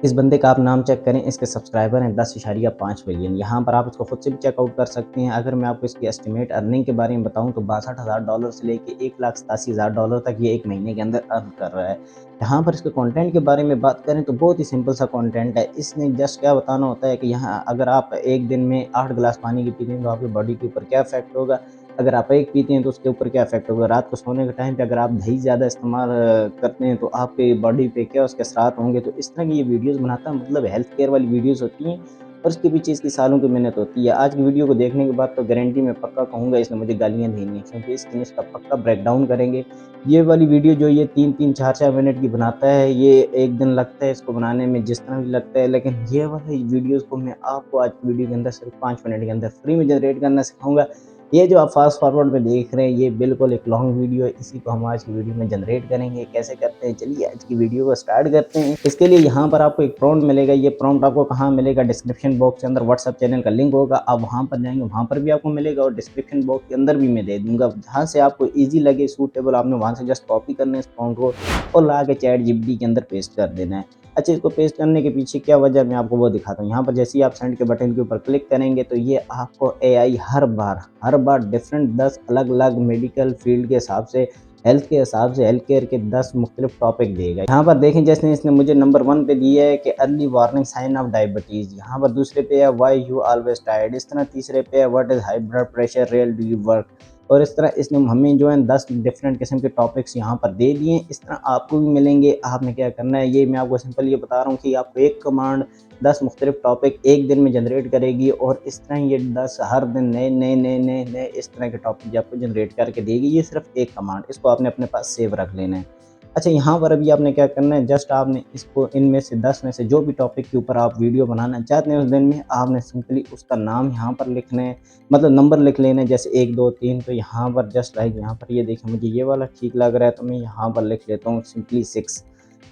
इस बंदे का आप नाम चेक करें, इसके सब्सक्राइबर हैं 10.5 मिलियन। यहाँ पर आप इसको खुद से भी चेकआउट कर सकते हैं। अगर मैं आपको इसकी एस्टिमेट अर्निंग के बारे में बताऊँ तो $62,000 से लेके $1,87,000 तक ये 1 महीने के अंदर अर्न कर रहा है। यहाँ पर इसके कंटेंट के बारे में बात करें तो बहुत ही सिंपल सा कंटेंट है। इसने जस्ट क्या बताना होता है कि यहाँ अगर आप एक दिन में 8 गिलास पानी की पीते हैं तो आपकी बॉडी के ऊपर क्या इफ़ेक्ट होगा, अगर आप एक पीते हैं तो उसके ऊपर क्या इफ़ेक्ट होगा, रात को सोने के टाइम पे अगर आप दही ज़्यादा इस्तेमाल करते हैं तो आपकी बॉडी पे क्या उसके असरात होंगे। तो इस तरह की ये वीडियोज़ बनाता है, मतलब हेल्थ केयर वाली वीडियोज़ होती हैं और उसके पीछे इसकी सालों की मेहनत होती है। आज की वीडियो को देखने के बाद तो गारंटी मैं पक्का कहूँगा इसने मुझे गालियाँ दी नहीं, क्योंकि इसकी इसका पक्का ब्रेकडाउन करेंगे। ये वाली वीडियो जो ये 3-3 4-4 मिनट की बनाता है, ये 1 दिन लगता है इसको बनाने में, जिस तरह भी लगता है, लेकिन ये वाली वीडियोज़ को मैं आपको आज की वीडियो के अंदर सिर्फ 5 मिनट के अंदर फ्री में जनरेट करना सिखाऊँगा। ये जो आप फास्ट फॉरवर्ड में देख रहे हैं, ये बिल्कुल एक लॉन्ग वीडियो है, इसी को हम आज की वीडियो में जनरेट करेंगे। कैसे करते हैं, चलिए आज की वीडियो को स्टार्ट करते हैं। इसके लिए यहाँ पर आपको एक प्रॉम्प्ट मिलेगा। ये प्रॉम्प्ट आपको कहाँ मिलेगा, डिस्क्रिप्शन बॉक्स के अंदर व्हाट्सएप चैनल का लिंक होगा, आप वहाँ पर जाएंगे, वहाँ पर भी आपको मिलेगा और डिस्क्रिप्शन बॉक्स के अंदर भी मैं दे दूंगा। जहाँ से आपको ईजी लगे, सूटेबल, आपने वहाँ से जस्ट कॉपी करना है इस प्रॉम्प्ट को और ला के चैट जीपीटी के अंदर पेस्ट कर देना है। अच्छा, इसको पेस्ट करने के पीछे क्या वजह मैं आपको वो दिखाता हूँ। यहाँ पर जैसे ही आप सेंड के बटन के ऊपर क्लिक करेंगे तो ये आपको एआई हर बार डिफरेंट 10 अलग-अलग मेडिकल फील्ड के हिसाब से, हेल्थ के हिसाब से, हेल्थ केयर के 10 मुख्तलिफ टॉपिक देगा। यहाँ पर देखें, जैसे इसने मुझे नंबर 1 पे दिया है कि early warning sign of diabetes, यहाँ पर दूसरे पे है व्हाई यू ऑलवेज टायर्ड, इस तरह तीसरे पे है what is high blood pressure, real do you work, और इस तरह इसने हमें जो है 10 डिफरेंट किस्म के टॉपिक्स यहाँ पर दे दिए। इस तरह आपको भी मिलेंगे। आपने क्या करना है, ये मैं आपको सिंपल ये बता रहा हूँ कि आपको एक कमांड 10 मुख्तलिफ टॉपिक एक दिन में जनरेट करेगी और इस तरह ये 10 हर दिन नए इस तरह के टॉपिक आपको जनरेट करके देगी। ये सिर्फ एक कमांड, इसको आपने अपने पास सेव रख लेना है। अच्छा, यहाँ पर अभी आपने क्या करना है, जस्ट आपने इसको इनमें से 10 में से जो भी टॉपिक के ऊपर आप वीडियो बनाना चाहते हैं उस दिन में, आपने सिंपली उसका नाम यहाँ पर लिखना है, मतलब नंबर लिख लेना है, जैसे 1 2 3। तो यहाँ पर जस्ट लाइक यहाँ पर ये देखिए मुझे ये वाला ठीक लग रहा है तो मैं यहाँ पर लिख लेता हूँ सिंपली 6।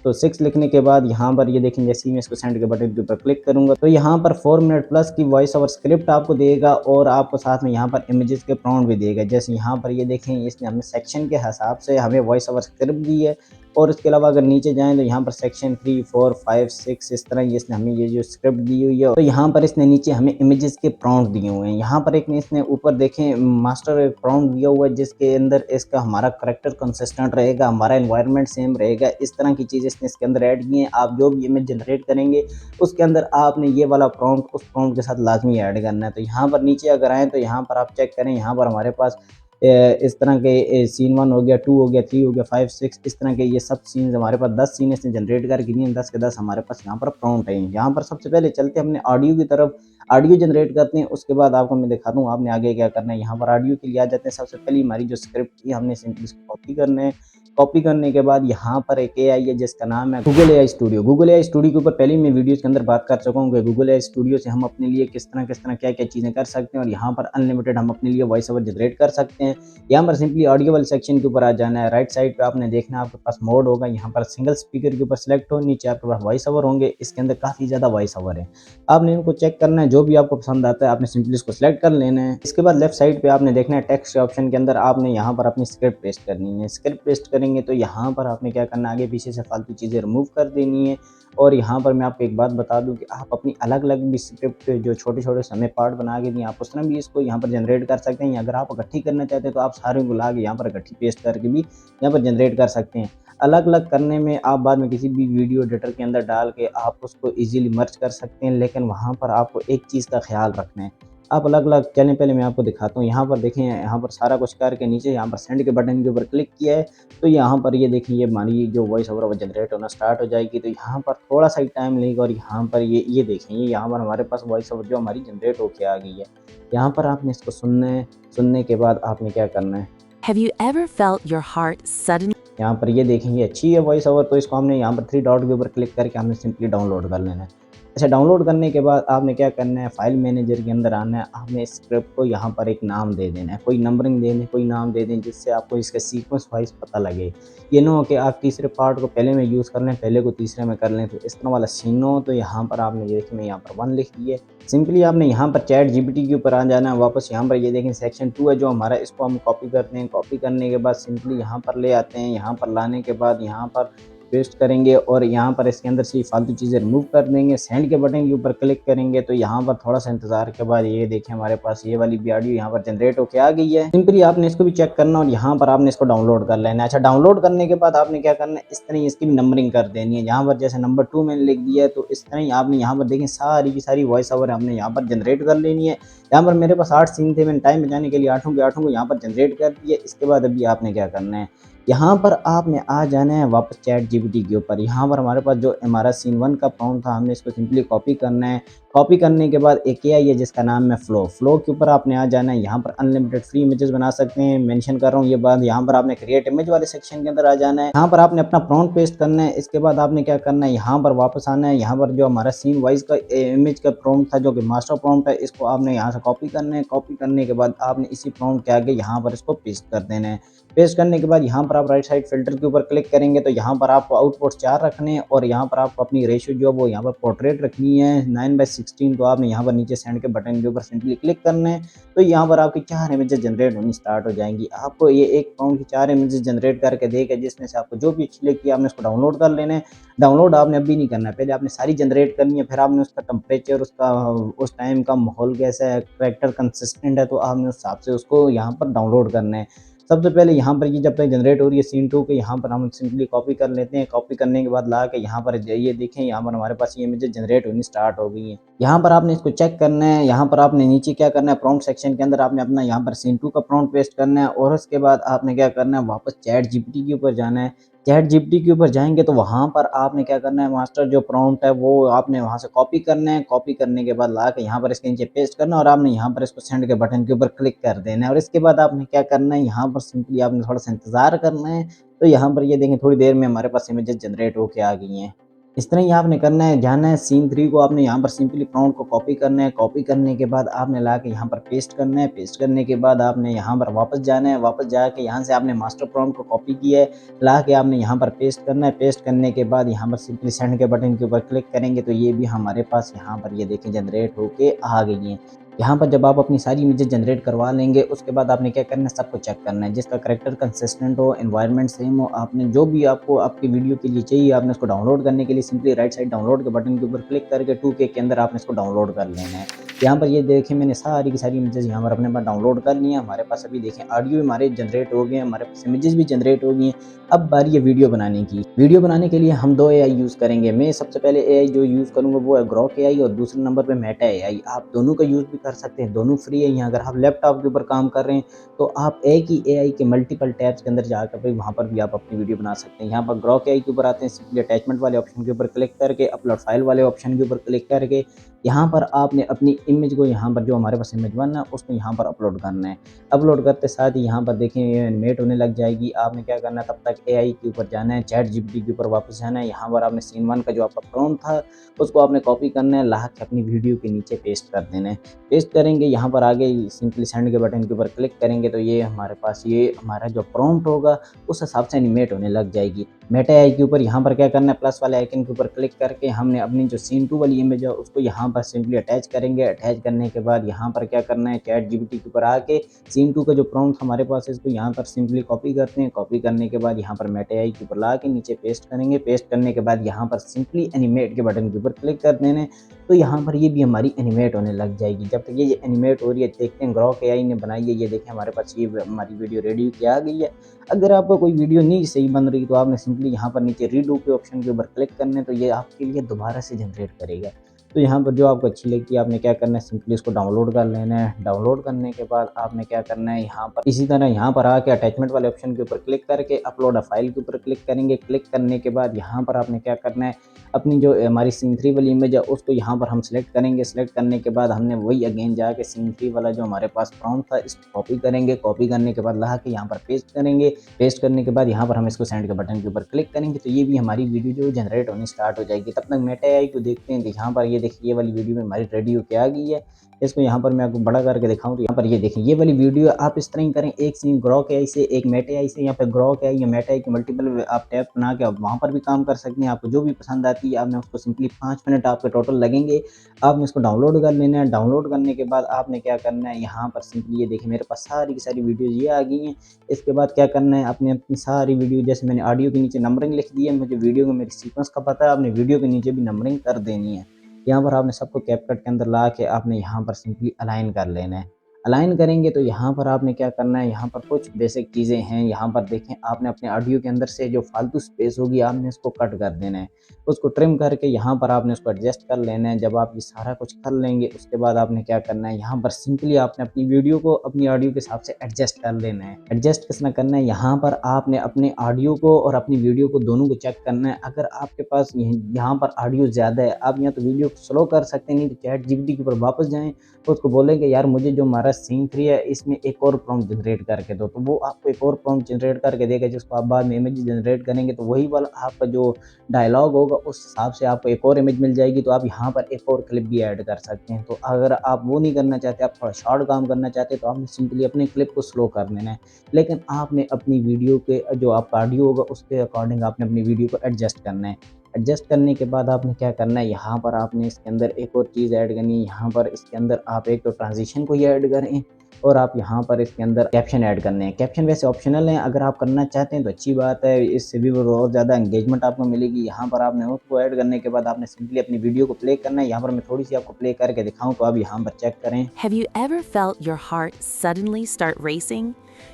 तो 6 लिखने के बाद यहाँ पर ये देखें, जैसे ही मैं इसको सेंड के बटन के ऊपर क्लिक करूँगा तो यहाँ पर 4 मिनट प्लस की वॉइस ओवर स्क्रिप्ट आपको देगा और आपको साथ में यहाँ पर इमेजेस के प्रॉम्प्ट भी देगा। जैसे यहाँ पर ये देखें, इसने हमें सेक्शन के हिसाब से हमें वॉइस ओवर स्क्रिप्ट दी है और इसके अलावा अगर नीचे जाएँ तो यहाँ पर सेक्शन 3 4 5 6 इस तरह इसने हमें ये जो स्क्रिप्ट दी हुई है। तो यहाँ पर इसने नीचे हमें इमेजेस के प्रॉम्प्ट दिए हुए हैं। यहाँ पर एक इसने ऊपर देखें मास्टर प्रॉम्प्ट दिया हुआ है जिसके अंदर इसका हमारा करैक्टर कंसिस्टेंट रहेगा, हमारा एनवायरनमेंट सेम रहेगा, इस तरह की चीज़ें इसने इसके अंदर ऐड की हैं। आप जो भी इमेज जनरेट करेंगे उसके अंदर आपने ये वाला प्रॉम्प्ट उस प्रॉम्प्ट के साथ लाजमी ऐड करना है। तो यहाँ पर नीचे अगर आएँ तो यहाँ पर आप चेक करें, यहाँ पर हमारे पास इस तरह के सीन 1 हो गया, 2 हो गया, 3 हो गया, 5 6 इस तरह के ये सब सीन्स हमारे पास 10 सीन इसने जनरेट करके दिए हैं। 10 के 10 हमारे पास यहाँ पर प्रॉम्प्ट है। यहाँ पर सबसे पहले चलते हैं अपने ऑडियो की तरफ, ऑडियो जनरेट करते हैं, उसके बाद आपको मैं दिखाता हूँ आपने आगे क्या करना है। यहाँ पर ऑडियो के लिए आ जाते हैं। सबसे पहले हमारी जो स्क्रिप्ट थी हमने सिंपली इसको कॉपी करना है। कॉपी करने के बाद यहाँ पर एक एआई है जिसका नाम है Google AI studio. Google AI studio के ऊपर पहले ही मैं वीडियोज़ के अंदर बात कर चुका हूँ कि गूगल एआई स्टूडियो से हम अपने लिए किस तरह क्या-क्या चीज़ें कर सकते हैं और यहाँ पर अनलिमिटेड हम अपने लिए वॉइस ओवर जनरेट कर सकते हैं। यहाँ पर सिंपली ऑडियो वाले सेक्शन के ऊपर आ जाना है। राइट साइड पे आपने देखना है आपके पास मोड होगा, यहाँ पर सिंगल स्पीकर के ऊपर सेलेक्ट हो, नीचे आपके पास वॉइस ओवर होंगे। इसके अंदर काफ़ी ज़्यादा वॉइस ओवर है, आपने इनको चेक करना है। जो भी आपको पसंद आता है आपने सिंपली इसको सेलेक्ट कर लेना है। इसके बाद लेफ्ट साइड पे आपने देखना है टेक्स्ट के ऑप्शन के अंदर आपने यहाँ पर अपनी स्क्रिप्ट पेस्ट करनी है। स्क्रिप्ट पेस्ट करेंगे तो यहाँ पर आपने क्या करना है, आगे पीछे से फालतू चीज़ें रिमूव कर देनी है। और यहाँ पर मैं आपको एक बात बता दूं कि आप अपनी अलग-अलग भी स्क्रिप्ट जो छोटे-छोटे समय पार्ट बना के दिए आप उस तरह भी इसको यहाँ पर जनरेट कर सकते हैं, या अगर आप इकट्ठी करना चाहते हैं तो आप सारे को ला के यहाँ पर इकट्ठी पेस्ट करके भी यहाँ पर जनरेट कर सकते हैं। अलग-अलग करने में आप बाद में किसी भी वीडियो एडिटर के अंदर डाल के आप उसको ईज़िली मर्ज कर सकते हैं, लेकिन वहाँ पर आपको एक चीज़ का ख़्याल रखना है। आप अलग-अलग चलें, पहले मैं आपको दिखाता हूँ। यहाँ पर देखें, यहाँ पर सारा कुछ करके नीचे यहाँ पर सेंड के बटन के ऊपर क्लिक किया है तो यहाँ पर ये देखिए, ये हमारी जो वॉइस ओवर वो जनरेट होना स्टार्ट हो जाएगी। तो यहाँ पर थोड़ा सा ही टाइम लगेगा और यहाँ पर ये देखें, ये यहाँ पर हमारे पास वॉइस ओवर जो हमारी जनरेट होके आ गई है। यहाँ पर आपने इसको सुनना है, सुनने के बाद आपने क्या करना है, Have you ever felt your heart suddenly यहाँ पर ये देखें ये अच्छी है वॉइस ओवर, तो इसको हमने यहाँ पर 3 डॉट के ऊपर क्लिक करके हमने सिंपली डाउनलोड कर लेना है। अच्छा, डाउनलोड करने के बाद आपने क्या करना है, फाइल मैनेजर के अंदर आना है। आपने स्क्रिप्ट को यहाँ पर एक नाम दे देना है, कोई नंबरिंग दे दें, कोई नाम दे दें जिससे आपको इसका सीक्वेंस वाइज पता लगे। ये ना हो कि आप तीसरे पार्ट को पहले में यूज़ कर लें, पहले को तीसरे में कर लें, तो इस तरह वाला सीन हो। तो यहाँ पर आपने ये देखिए, मैं यहाँ पर 1 लिख दिए। सिंपली आपने यहाँ पर चैट जीपीटी के ऊपर आ जाना है वापस। यहाँ पर ये देखें सेक्शन 2 है जो हमारा, इसको हम कॉपी करते हैं। कॉपी करने के बाद सिंपली यहाँ पर ले आते हैं। यहाँ पर लाने के बाद यहाँ पर पेस्ट करेंगे और यहाँ पर इसके अंदर से फालतू चीज़ें रिमूव कर देंगे। सेंड के बटन के ऊपर क्लिक करेंगे तो यहाँ पर थोड़ा सा इंतजार के बाद ये देखिए हमारे पास ये वाली भी ऑडियो यहाँ पर जनरेट होकर आ गई है। सिंपली आपने इसको भी चेक करना और यहाँ पर आपने इसको डाउनलोड कर लेना है। अच्छा, डाउनलोड करने के बाद आपने क्या करना है, इस तरह इसकी नंबरिंग कर देनी है। यहाँ पर जैसे नंबर 2 मैंने लिख दिया है तो इस तरह ही आपने यहाँ पर देखें सारी की सारी वॉइस ओवर हमने यहाँ पर जनरेट कर लेनी है। यहाँ पर मेरे पास 8 सीन थे, मैंने टाइम बचाने के लिए आठों के आठों को यहाँ पर जनरेट कर दिया। इसके बाद अभी आपने क्या करना है, यहाँ पर आपने आ जाना है वापस चैट जीपीटी के ऊपर। यहाँ पर हमारे पास जो हमारा सीन 1 का प्रॉम्प्ट था हमने इसको सिंपली कॉपी करना है। कॉपी करने के बाद एक एआई है जिसका नाम है फ्लो के ऊपर आपने आ जाना है। यहाँ पर अनलिमिटेड फ्री इमेजेस बना सकते हैं, मेंशन कर रहा हूँ ये बात। यहाँ पर आपने क्रिएट इमेज वाले सेक्शन के अंदर आ जाना है। यहाँ पर आपने अपना प्रॉम्प्ट पेस्ट करना है। इसके बाद आपने क्या करना है, यहाँ पर वापस आना है। यहाँ पर जो हमारा सीन वाइज का इमेज का प्रॉम्प्ट था जो कि मास्टर प्रॉम्प्ट है, इसको आपने यहाँ से कॉपी करना है। कॉपी करने के बाद आपने इसी प्रॉम्प्ट के आगे यहाँ पर इसको पेस्ट कर देना है। पेस्ट करने के बाद यहाँ पर आप राइट साइड फिल्टर के ऊपर क्लिक करेंगे तो यहाँ पर आपको आउटपुट 4 रखने हैं और यहाँ पर आपको अपनी रेशियो जो है वो यहाँ पर पोर्ट्रेट रखनी है 9:16। तो आपने यहाँ पर नीचे सेंड के बटन के ऊपर सिंपली क्लिक करना है तो यहाँ पर आपकी 4 इमेजेस जनरेट होनी स्टार्ट हो जाएंगी। आपको ये एक प्रॉम्प्ट की 4 इमेजेस जनरेट करके देगा जिसमें से आपको जो भी अच्छी लगी आपने उसको डाउनलोड कर लेना है। डाउनलोड आपने अभी नहीं करना है, पहले आपने सारी जनरेट करनी है, फिर आपने उसका टेम्परेचर, उसका उस टाइम का माहौल कैसा है, करेक्टर कंसिस्टेंट है तो आपने उस हिसाब से उसको यहाँ पर डाउनलोड करना है। सबसे पहले यहाँ पर ये जब तक जनरेट हो रही है सीन 2 के, यहाँ पर हम सिंपली कॉपी कर लेते हैं। कॉपी करने के बाद ला के यहाँ पर ये देखें, यहाँ पर हमारे पास ये इमेजेस जनरेट होनी स्टार्ट हो गई हैं। यहाँ पर आपने इसको चेक करना है। यहाँ पर आपने नीचे क्या करना है, प्रॉम्प्ट सेक्शन के अंदर आपने अपना यहाँ पर सीन 2 का प्रॉम्प्ट पेस्ट करना है और उसके बाद आपने क्या करना है, वापस चैट जीपीटी के ऊपर जाना है। चैट जीपीटी के ऊपर जाएंगे तो वहाँ पर आपने क्या करना है, मास्टर जो प्रॉम्प्ट है वो आपने वहाँ से कॉपी करना है। कॉपी करने के बाद ला के यहाँ पर इसके नीचे पेस्ट करना है और आपने यहाँ पर इसको सेंड के बटन के ऊपर क्लिक कर देना है। और इसके बाद आपने क्या करना है, यहाँ पर सिंपली आपने थोड़ा सा इंतजार करना है। तो यहाँ पर ये देखें थोड़ी देर में हमारे पास इमेजेस जनरेट होके आ गई हैं। इस तरह ही आपने करना है, जाना है सीन 3 को आपने यहाँ पर सिंपली प्रॉम्प्ट को कॉपी करना है। कॉपी करने के बाद आपने ला के यहाँ पर पेस्ट करना है। पेस्ट करने के बाद आपने यहाँ पर वापस जाना है। वापस जाके यहाँ से आपने मास्टर प्रॉम्प्ट को कॉपी किया है, ला के आपने यहाँ पर पेस्ट करना है। पेस्ट करने के बाद यहाँ पर सिंपली सेंड के बटन के ऊपर क्लिक करेंगे तो ये भी हमारे पास यहाँ पर ये देखें जनरेट होके आ गई हैं। यहाँ पर जब आप अपनी सारी इमेजेस जनरेट करवा लेंगे उसके बाद आपने क्या करना है, सबको चेक करना है। जिसका करेक्टर कंसिस्टेंट हो, एनवायरनमेंट सेम हो, आपने जो भी आपको आपकी वीडियो के लिए चाहिए आपने इसको डाउनलोड करने के लिए सिंपली राइट साइड डाउनलोड के बटन के ऊपर क्लिक करके 2K के अंदर आपने इसको डाउनलोड कर लेना है। यहाँ पर ये देखें मैंने सारी की सारी इमेजेस यहाँ पर अपने पास डाउनलोड कर ली है। हमारे पास अभी देखें ऑडियो हमारे जनरेट हो गए हैं, हमारे पास इमेजेस भी जनरेट हो गई हैं। अब बारी है वीडियो बनाने की। वीडियो बनाने के लिए हम 2 AI यूज़ करेंगे। मैं सबसे पहले AI जो यूज़ करूँगा वो है ग्रॉक AI और दूसरे नंबर पर मेटा AI। आप दोनों का यूज़ भी कर सकते हैं, दोनों फ्री है। यहाँ अगर आप लैपटॉप के ऊपर काम कर रहे हैं तो आप एक ही AI के मल्टीपल टैब्स के अंदर जाकर भाई वहाँ पर भी आप अपनी वीडियो बना सकते हैं। यहाँ पर ग्रॉक AI के ऊपर आते हैं, सिंपली अटैचमेंट वाले ऑप्शन के ऊपर क्लिक करके अपलोड फाइल वाले ऑप्शन के ऊपर क्लिक करके यहाँ पर आपने अपनी इमेज को यहाँ पर जो हमारे पास इमेज बनना है उसको यहाँ पर अपलोड करना है। अपलोड करते साथ ही यहाँ पर देखें ये एनिमेट होने लग जाएगी। आपने क्या करना है, तब तक AI के ऊपर जाना है, चैट जीपीटी के ऊपर वापस जाना है। यहाँ पर आपने सीन 1 का जो आपका प्रॉम्प्ट था उसको आपने कॉपी करना है, ला के अपनी वीडियो के नीचे पेस्ट कर देना है। पेस्ट करेंगे, यहाँ पर आगे सिंपली सेंड के बटन के ऊपर क्लिक करेंगे तो ये हमारे पास ये हमारा जो प्रॉम्प्ट होगा उस हिसाब से एनिमेट होने लग जाएगी। मेटा AI के ऊपर यहाँ पर क्या करना है, प्लस वाले आइकन के ऊपर क्लिक करके हमने अपनी जो सीन 2 वाली इमेज है उसको यहाँ पर सिंपली अटैच करेंगे। अटैच करने के बाद यहाँ पर क्या करना है, चैट जीपीटी के ऊपर आके सीन 2 का जो प्रॉम्प्ट हमारे पास है इसको यहाँ पर सिंपली कॉपी करते हैं। कॉपी करने के बाद यहाँ पर मेटा AI के ऊपर ला के नीचे पेस्ट करेंगे। पेस्ट करने के बाद यहाँ पर सिंपली एनिमेट के बटन के ऊपर क्लिक कर देने तो यहाँ पर ये भी हमारी एनिमेट होने लग जाएगी। जब तक ये एनिमेट हो रही है देखते हैं ग्रॉक AI ने बनाई है। ये देखें हमारे पास ये हमारी वीडियो रेडी की आ गई है। अगर आपको कोई वीडियो नहीं सही बन रही तो आपने सिंपली यहाँ पर नीचे रीडू के ऑप्शन के ऊपर क्लिक करने तो ये आपके लिए दोबारा से जनरेट करेगा। तो यहाँ पर जो आपको अच्छी लगी आपने क्या करना है, सिंपली इसको डाउनलोड कर लेना है। डाउनलोड करने के बाद आपने क्या करना है, यहाँ पर इसी तरह यहाँ पर आके अटैचमेंट वाले ऑप्शन के ऊपर क्लिक करके अपलोड अ फाइल के ऊपर क्लिक करेंगे। क्लिक करने के बाद यहाँ पर आपने क्या करना है, अपनी जो हमारी सीन 3 वाली इमेज है उसको यहाँ पर हम सिलेक्ट करेंगे। सिलेक्ट करने के बाद हमने वही अगेन जाके सीन 3 वाला जो हमारे पास प्रॉम्प्ट था इसको कॉपी करेंगे। कॉपी करने के बाद ला के यहाँ पर पेस्ट करेंगे। पेस्ट करने के बाद यहाँ पर हम इसको सेंड के बटन के ऊपर क्लिक करेंगे तो ये भी हमारी वीडियो जो जनरेट होनी स्टार्ट हो जाएगी। तब तक मेटा AI को देखते हैं। यहाँ पर ये देखिए ये वाली वीडियो में हमारी रेडी होके आ गई है। इसको यहाँ पर मैं आपको बड़ा करके दिखाऊँ तो यहाँ पर ये देखें ये वाली वीडियो आप इस तरह ही करें, एक सीन ग्रॉक एआई से, एक मेटा एआई से, यहाँ पे ग्रॉक एआई या मेटा एआई के मल्टीपल आप टैब बना के आप वहाँ पर भी काम कर सकते हैं। आपको जो भी पसंद आती है आपने उसको सिंपली 5 मिनट आपके टोटल लगेंगे। आपने इसको डाउनलोड कर लेना है। डाउनलोड करने के बाद आपने क्या करना है, यहाँ पर सिंपली ये देखिए मेरे पास सारी की सारी वीडियोज़ ये आ गई हैं। इसके बाद क्या करना है, आपने अपनी सारी वीडियो जैसे मैंने ऑडियो के नीचे नंबरिंग लिख दी है, मुझे वीडियो में मेरी सीक्वेंस का पता है, आपने वीडियो के नीचे भी नंबरिंग कर देनी है। यहाँ पर आपने सबको कैपकट के अंदर ला के आपने यहाँ पर सिंपली अलाइन कर लेना है। अलाइन करेंगे तो यहाँ पर आपने क्या करना है, यहाँ पर कुछ बेसिक चीज़ें हैं। यहाँ पर देखें आपने अपने ऑडियो के अंदर से जो फालतू स्पेस होगी आपने इसको कट कर देना है। उसको ट्रिम करके यहाँ पर आपने उसको एडजस्ट कर लेना है। जब आप ये सारा कुछ कर लेंगे उसके बाद आपने क्या करना है, यहाँ पर सिंपली आपने अपनी वीडियो को अपनी ऑडियो के हिसाब से एडजस्ट कर लेना है। एडजस्ट कितना करना है, यहाँ पर आपने अपने ऑडियो को और अपनी वीडियो को दोनों को चेक करना है। अगर आपके पास यहाँ पर ऑडियो ज़्यादा है, आप या तो वीडियो को स्लो कर सकते हैं, नहीं तो चैट जीपीटी के ऊपर वापस जाएँ, उसको बोलेंगे यार मुझे जो हमारा सीन 3 है इसमें एक और प्रॉम्प्ट जनरेट करके दो, तो वो आपको एक और प्रॉम्प्ट जनरेट करके देगा, जिसको आप बाद में इमेज जनरेट करेंगे तो वही वाला आपका जो डायलॉग होगा उस हिसाब से आपको एक और इमेज मिल जाएगी। तो आप यहाँ पर एक और क्लिप भी ऐड कर सकते हैं। तो अगर आप वो नहीं करना चाहते, आप थोड़ा शॉर्ट काम करना चाहते हैं, तो आपने सिंपली अपने क्लिप को स्लो कर देना है। लेकिन आपने अपनी वीडियो के जो आपका ऑडियो होगा उसके अकॉर्डिंग आपने अपनी वीडियो को एडजस्ट करना है। एडजस्ट करने के बाद आपने क्या करना है, यहाँ पर आपने इसके अंदर एक और चीज़ ऐड करनी है। यहाँ पर इसके अंदर आप एक तो ट्रांजिशन को ही ऐड करें और आप यहाँ पर इसके अंदर कैप्शन ऐड करने हैं। कैप्शन वैसे ऑप्शनल हैं, अगर आप करना चाहते हैं तो अच्छी बात है, इससे भी और ज़्यादा एंगेजमेंट आपको मिलेगी। यहाँ पर आपने उसको ऐड करने के बाद आपने सिंपली अपनी वीडियो को प्ले करना है। यहाँ पर मैं थोड़ी सी आपको प्ले करके दिखाऊँ तो आप यहाँ पर चेक करें। Have you ever felt your heart suddenly start racing?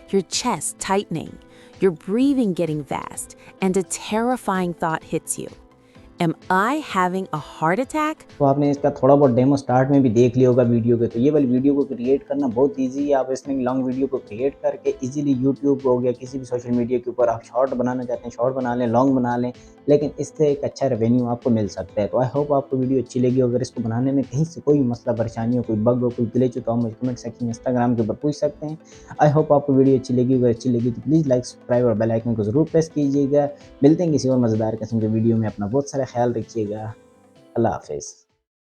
Your chest tightening, your breathing getting fast, and a terrifying thought hits you. Am I having a heart attack? तो आपने इसका थोड़ा बहुत डेमो स्टार्ट में भी देख लिया होगा वीडियो के। तो ये वाली वीडियो को क्रिएट करना बहुत इजी है। आप इसमें लॉन्ग वीडियो को क्रिएट करके इजीली यूट्यूब हो गया, किसी भी सोशल मीडिया के ऊपर आप शॉर्ट बनाना चाहते हैं शॉर्ट बना लें, लॉन्ग बना लें, लेकिन इससे एक अच्छा रेवेन्यू आपको मिल सकता है। तो आई होप आपको वीडियो अच्छी लगी। अगर इसको बनाने में कहीं से कोई मसला परेशानी हो, कोई बग हो, कोई ग्लिच हो, तो आप मुझे कमेंट सेक्शन में इंस्टाग्राम के ऊपर पूछ सकते हैं। आई होप आपको वीडियो अच्छी लगी। अगर अच्छी लगी तो प्लीज़ लाइक, सब्सक्राइब और बेल आइकन को ज़रूर प्रेस कीजिएगा। मिलते हैं किसी और मज़ेदार किस्म के वीडियो में। अपना बहुत सारा ख्याल रखिएगा। अल्लाह हाफ़िज़।